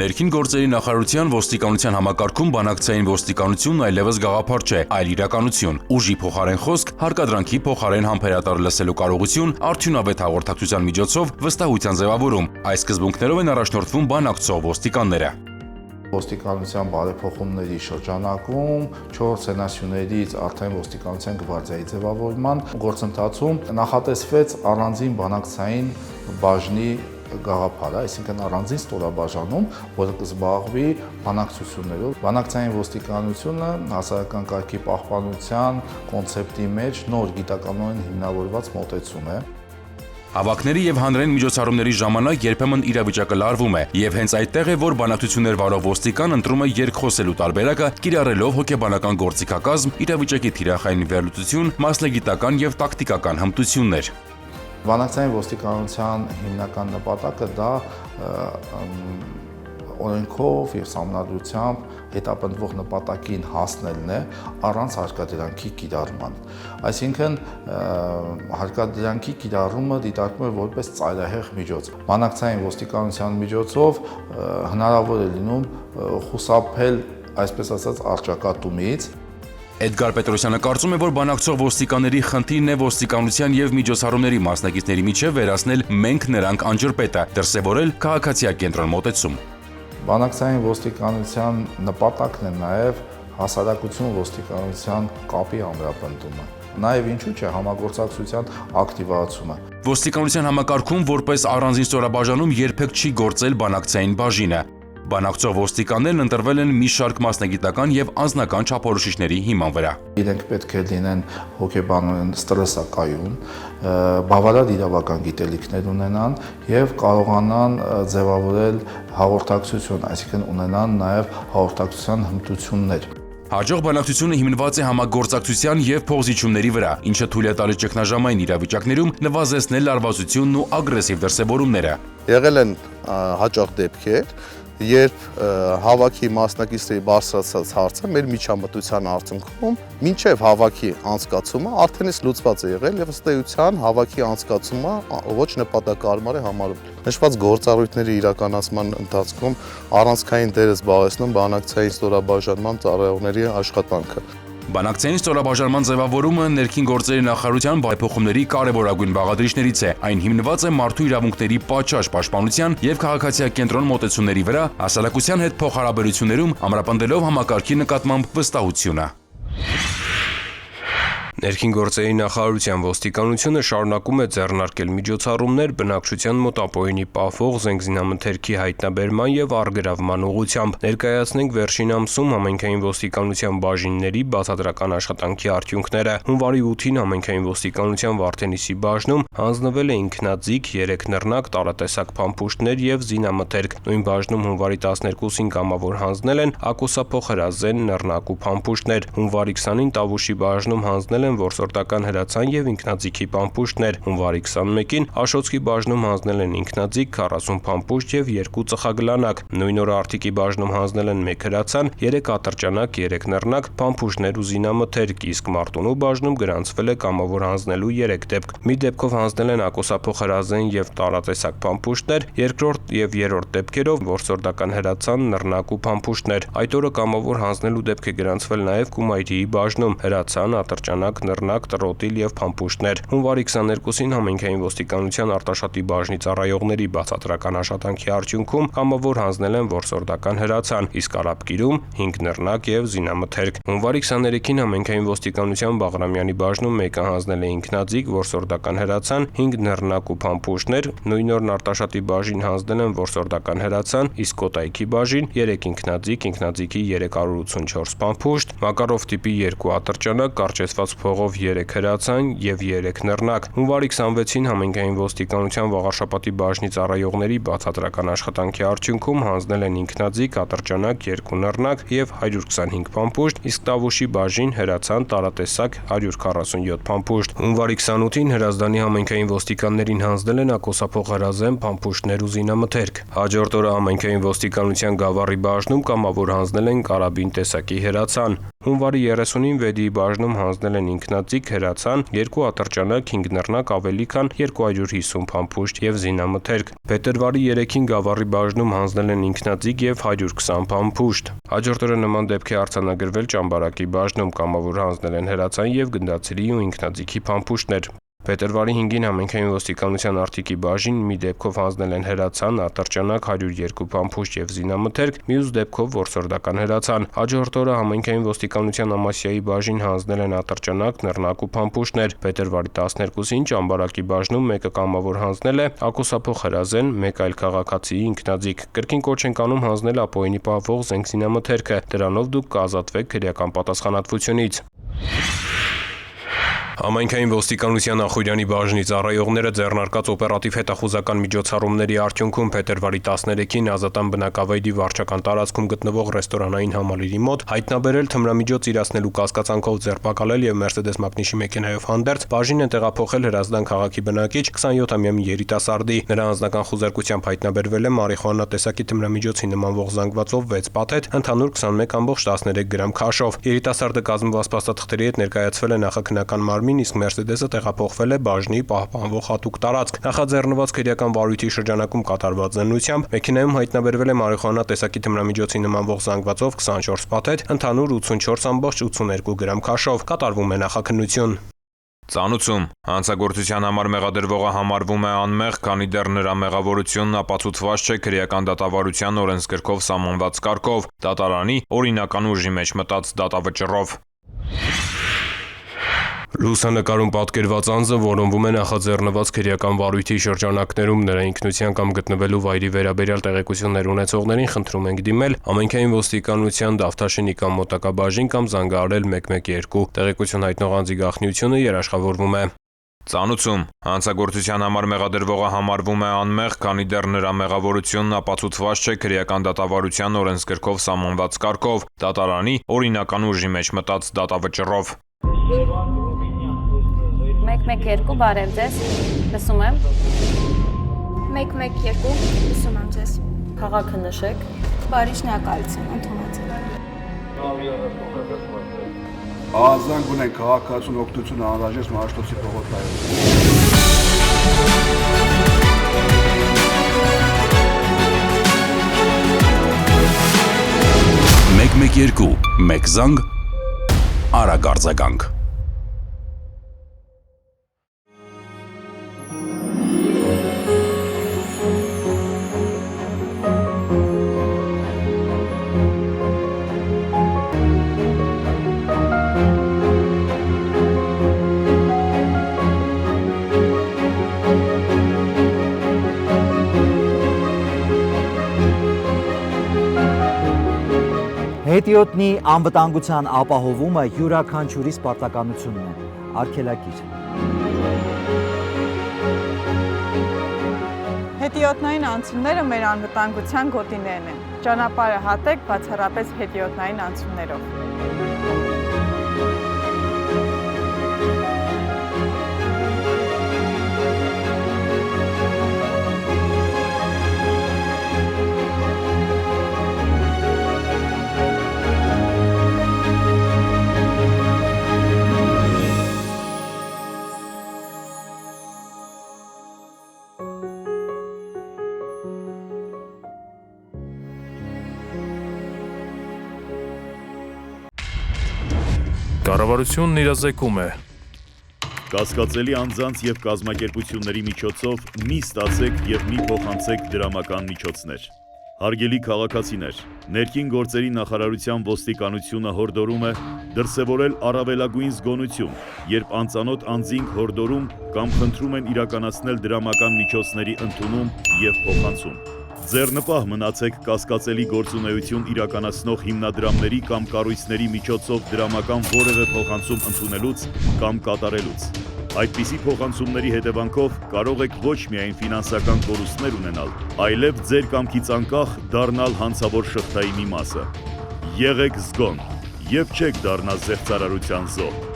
Ներքին գործերի նախարարության ոստիկանության համակարգում բանակցային ոստիկանությունն այլևս գաղափար չէ, այլ իրականություն։ Ուժի փոխարեն խոսք, հարկադրանքի փոխարեն համբերատար լսելու կարողություն, արդյունավետ հաղորդակցության միջոցով վստահության ձևավորում։ Այս սկզբունքներով են առաջնորդվում բանակցող ոստիկանները։ Ոստիկանության բարեփոխումների շրջանակում 4 սենասյուներից արդեն ոստիկանության գվարդիայի ձևավորման գործընթացում նախատեսվեց առանձին բանակցային բաժնի գաղափարը, այսինքն առանձին ստորաբաժանում, որը կզբաղվի բանակցություններով։ Բանակցային ոստիկանությունը հասարակական կարգի պահպանության կոնցեպտի մեջ նոր գիտականորեն հիմնավորված մոտեցում է։ Հավաքների եւ հանրային միջոցառումների ժամանակ երբեմն իրավիճակը լարվում է, եւ հենց այդտեղ է, որ բանակցություններ վարող ոստիկան ընտրում է երկխոսելու տարբերակը, կիրառելով հոգեբանական գործիքակազմ, իրավիճակի թիրախային վերլուծություն, մասնագիտական եւ տակտիկական հմտություններ։ Բանակցային ոստիկանության հիմնական նպատակը դա օրենքով եւ սահմանադրությամբ հետապնդվող նպատակին հասնելն է առանց հարկադրանքի կիրառման։ Այսինքն հարկադրանքի կիրառումը դիտարկվում է որպես ծայրահեղ միջոց։ Բանակցային ոստիկանության միջոցով հնարավոր է լինում խուսափել, այսպես ասած, առճակատումից։ Էդգար Պետրոսյանը կարծում է, որ բանակցող ոստիկանների խնդիրն է ոստիկանության եւ միջոցառումների մասնակիցների միջև վերացնել մենք նրանք անջրպետը, դրսևորել քաղաքացիակենտրոն մոտեցում։ Բանակցային ոստիկանության նպատակն է նաև հասարակություն ոստիկանության կապի ամրապնդումը, նաև ինչու՞ չէ համագործակցության ակտիվացումը։ Ոստիկանության համակարգում որպես առանձին ստորաբաժանում երբեք չի գործել բանակցային բաժինը։ Բանակցող ոստիկաններն ընտրվել են մի շարք մասնագիտական եւ անձնական չափորոշիչների հիման վրա։ Իրենք պետք է լինեն հոգեբանորեն ստրեսակայուն, բավարար իրավական գիտելիքներ ունենան եւ կարողանան ձևավորել հաղորդակցություն, այսինքն ունենան նաեւ հաղորդակցության հմտություններ։ Հաջող բանակցությունը հիմնված է համագործակցության եւ փոխզիջումների վրա, ինչը թույլ է տալիս ճգնաժամային իրավիճակներում նվազեցնել լարվածությունն ու ագրեսիվ դրսևորումները։ Եղել են հաճախ դեպքեր, երբ հավաքի մասնակիցների բարձրացած հարցը մեր միջամտության արդյունքում մինչև հավաքի անցկացումը արդեն իսկ լուծված է եղել եւ ըստ էության հավաքի անցկացումը ոչ նպատակարար է համարվում։ Նշված գործառույթների իրականացման ընթացքում առանցքային դեր է զբաղեցնում բանակցային ստորաբաժանման ծառայողների աշխատանքը։ Բանակցային ստորաբաժանման ձևավորումը ներքին գործերի նախարարության բարեփոխումների կարևորագույն բաղադրիչներից է։ Այն հիմնված է մարդու իրավունքների պատշաճ պաշտպանության եւ քաղաքացիակենտրոն մոտեցումների վրա, հասարակության հետ փոխհարաբերություններում ամրապնդելով համակարգի նկատմամբ վստահությունը։ Ներքին գործերի նախարարության ոստիկանությունը շարունակում է ձեռնարկել միջոցառումներ բնակչության մոտ ապօրինի պահվող զենքզինամթերքի հայտնաբերման եւ առգրավման ուղղությամբ։ Ներկայացնենք վերջին ամսում համայնքային ոստիկանության բաժինների բացատրական աշխատանքի արդյունքները։ Հունվարի 8-ին համայնքային ոստիկանության Վարդենիսի բաժնում հանձնվել է ինքնաձիգ, 3 նռնակ, տարատեսակ փամփուշտներ եւ զինամթերք։ Նույն բաժնում հունվարի 12-ին կամավոր հանձնել են ակոսափոխ-հրազեն նռնակ ու փամփուշտներ։ Հունվարի 20-ին Տավուշի բաժնում հանձնել որսորդական հրացան եւ ինքնաձիգի փամփուշտներ։ Հունվարի 21-ին Աշոտսկի բաժնում հանձնել են ինքնաձիգ 40 փամփուշտ եւ 2 ծխագլանակ։ Նույն օրը Արտիկի բաժնում հանձնել են 1 հրացան, 3 ատրճանակ, 3 նռնակ, փամփուշտներ ու զինամթերք, իսկ Մարտունու բաժնում գրանցվել է կամավոր հանձնելու 3 դեպք։ Մի դեպքով հանձնել են ակոսափոխ հրազեն եւ տարատեսակ փամփուշտներ, երկրորդ եւ երրորդ դեպքերով որսորդական հրացան, նռնակ ու փամփուշտներ։ Այդ օրը կամավոր հանձնելու դեպք է գրանցվել նաեւ Կումայրիի բաժնում՝ հրացան, ատրճանակ, նռնակ, տրոտիլ եւ փամփուշտներ։ Հունվարի 22-ին համայնքային ոստիկանության Արտաշատի բաժնի ծառայողների բացատրական աշխատանքի արդյունքում կամավոր հանձնել են որսորդական հրացան, իսկ Արաբկիրում 5 նռնակ եւ զինամթերք։ Հունվարի 23-ին համայնքային ոստիկանության Բաղրամյանի բաժնում մեկը հանձնել է ինքնաձիգ, որսորդական հրացան, 5 նռնակ ու փամփուշտներ։ Նույն օրն Արտաշատի բաժին հանձնել են որսորդական հրացան, իսկ Կոտայքի բաժին 3 ինքնաձիգ, ինքնաձիգի 384 փամփուշտ, Մակարով տիպի 2 ատրճանակ, կարճեցված փողով 3 հրացան եւ 3 նռնակ։ Հունվարի 26-ին համայնքային ոստիկանության Վաղարշապատի բաժնի ծառայողների բացատրական աշխատանքի արդյունքում հանձնել են ինքնաձիգ, ատրճանակ, 2 նռնակ եւ 125 փամփուշտ, իսկ Տավուշի բաժին հրացան, տարատեսակ 147 փամփուշտ։ Հունվարի 28-ին Հրազդանի համայնքային ոստիկաններին հանձնել են ակոսափոխ հրազեն, փամփուշտներ ու զինամթերք։ Հաջորդ օրը համայնքային ոստիկանության Գավառի բաժնում կամավոր հանձնել են կարաբին տեսակի հրացան։ Հունվարի 30-ին Վեդիի բաժնում հանձնել են ինքնաձիգ, հրացան, 2 ատրճանակ, 5 նռնակ, ավելի քան 250 փամփուշտ եւ զինամթերք։ Փետրվարի 3-ին Գավառի բաժնում հանձնել են ինքնաձիգ եւ 120 փամփուշտ։ Հաջորդ օրը նման դեպք է արձանագրվել Ճամբարակի բաժնում, կամավոր հանձնել են հրացան եւ գնդացիրի ու ինքնաձիգի փամփուշտներ։ Փետրվարի 5-ին համայնքային ոստիկանության Արտիկի բաժին մի դեպքով հանձնել են հրացան, ատրճանակ, 102 փամփուշտ եւ զինամթերք, մյուս դեպքով որսորդական հրացան։ Հաջորդ օրը համայնքային ոստիկանության Ամասիայի բաժին հանձնել են ատրճանակ, նռնակ ու փամփուշտներ։ Փետրվարի 12-ին Ճամբարակի բաժնում մեկը կամավոր հանձնել է ակոսափող հրազեն, մեկ այլ քաղաքացիի ինքնաձիգ։ Կրկին կոչ են կանում հանձնել ապօրինի պահվող զենք զինամթերքը։ Դրանով դուք կազատվեք քրեական պատասխանատվությունից։ Համայնքային ոստիկանության Նախորյանի բաժնի ծառայողները ձեռնարկած օպերատիվ հետախուզական միջոցառումների արդյունքում փետրվարի 13-ին Ազատան բնակավայրի վարչական տարածքում գտնվող ռեստորանային համալիրի մոտ հայտնաբերել թմրամիջոց իրացնելու կասկածանքով ձերբակալել եւ Mercedes մակնիշի մեքենայով հանդերձ բաժին են տեղափոխել Հրազդան քաղաքի բնակիչ 27-ամյա մի երիտասարդի։ Նրա անձնական խուզարկությամբ հայտնաբերվել է մարիխուանա տեսակի թմրամիջոցի նմանվող զանգվածով 6 փաթեթ, ընդհանուր 21.13 գրամ քաշով։ Երիտասարդը կազմված փաստաթղթերի հետ ներկայացվել է նախաքննական մարմին, իսկ Mercedes-ը տեղափոխվել է բաժնի պահպանվող հատուկ տարածք։ Նախաձեռնված քրեական վարույթի շրջանակում կատարված զննությամբ մեքենայում հայտնաբերվել է մարիխուանա տեսակի թմրամիջոցի նմանվող զանգվածով 24 փաթեթ, ընդհանուր 84.82 գրամ քաշով։ Կատարվում է նախաքննություն։ Ծանուցում հանցագործության համար մեղադրվողը համարվում է անմեղ, քանի դեռ նրա մեղավորությունն ապացուցված չէ քրեական դատավարության օրենսգրքով սահմանված կարգով, դատարանի օրինական ուժի մեջ մտած դատավճռով։ Լուսանկարում պատկերված անձը որոնվում է նախաձեռնված քրեական վարույթի շրջանակներում նրա ինքնության կամ գտնվելու վայրի վերաբերյալ տեղեկություններ ունեցողներին խնդրում ենք դիմել համայնքային ոստիկանության Դավթաշենի կամ մոտակա բաժին կամ զանգահարել 112։ Տեղեկություն հայտնող անձի գաղտնիությունը երաշխավորվում է։ Ծանուցում հանցագործության համար մեղադրվողը համարվում է անմեղ, քանի դեռ նրա մեղավորությունն ապացուցված չէ քրեական դատավարության օրենսգրքով սահմանված կարգով, դատարանի օրինական ուժի մեջ մտած դատավճռով։ 112 բարև ձեզ, լսում եմ։ 112 լսում եմ ձեզ։ Քաղաքը նշեք։ Բարի շնորհակալություն, ընդունած։ Ազանգ ունենք քաղաքացուն օգնություն անհրաժեշտ Մաշտոցի փողոցայում։ 112 մեկ զանգ արագ արձագանք։ Հետիոտնի անվտանգության ապահովումը յուրաքանչյուրի պարտականությունն է, արգելակիր։ Հետիոտնային անցումները մեր անվտանգության գոտիներն են։ Ճանապարհը հատեք բացառապես հետիոտնային անցումներով։ Կառավարությունն իրազեկում է։ Կասկածելի անձանց եւ կազմակերպությունների միջոցով մի ստացեք եւ մի փոխանցեք դրամական միջոցներ։ Հարգելի քաղաքացիներ, ներքին գործերի նախարարության ոստիկանությունը հորդորում է դրսևորել առավելագույն զգոնություն, երբ անծանոթ անձինք հորդորում կամ խնդրում են իրականացնել դրամական միջոցների ընդունում եւ փոխանցում։ Ձեռնպահ մնացեք կասկածելի գործունեություն իրականացնող հիմնադրամների կամ կառույցների միջոցով դրամական որևէ փոխանցում ընդունելուց կամ կատարելուց։ Այդպիսի փոխանցումների հետևանքով կարող եք ոչ միայն ֆինանսական կորուստներ ունենալ, այլև ձեր կամքից անկախ դառնալ հանցավոր շղթայի մի մասը։ Եղեք զգոն եւ չեք դառնա զեղծարարության զոհ։